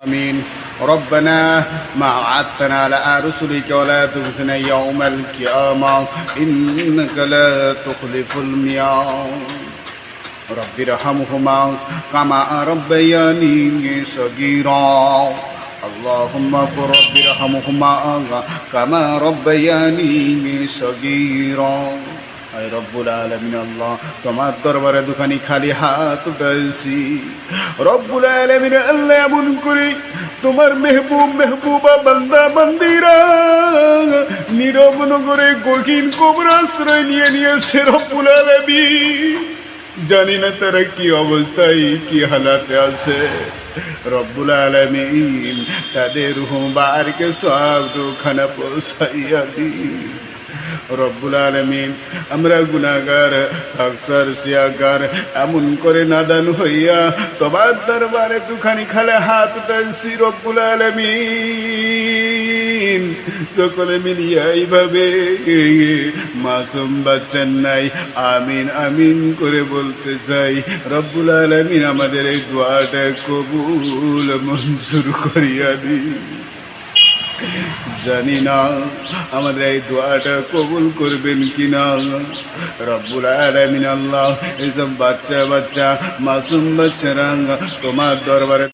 آمين. ربنا ما وعدتنا على رسلك ولا تخزنا يوم القيامة إنك لا تخلف الميعاد رب ارحمهما كما ربياني صغيرا اللهم قل رب ارحمهما كما ربياني صغيرا আয় রব্বুল আলামিন আল্লাহ তোমার দরবারে দুখানি খালি হাত উঠাইছি রব্বুল আলামিন আল্লাহ এমন করে তোমার মেহবুবা বান্দা বান্দিরা নীরব নগরে গহীন কবর আশ্রয় নিয়েছে রব্বুল আলামিন জানি না তারা কি অবস্থায় কি হালাতে আছে রব্বুল আলামিন তাদের রূহ বারকে সব রুখানা পৌঁছাইয়া দিন রব্বুল আলামিন আমরা গুনাহগার আকসার সিয়াগার এমন করে নাদান হইয়া তোমার দরবারে দুখানি খালে হাত উঠাইছি রব্বুল আলামিন সকলে মিলিয়া এইভাবে মাসুম বাচ্চার নাই আমিন আমিন করে বলতে চাই রব্বুল আলামিন আমাদের এই দোয়াটা কবুল মঞ্জুর করিয়া দিন জানি না আমাদের এই দোয়াটা কবুল করবেন কিনা রব্বুল আলামিন আল্লাহ এইসব বাচ্চা মাসুম বাচ্চারা তোমার দরবারে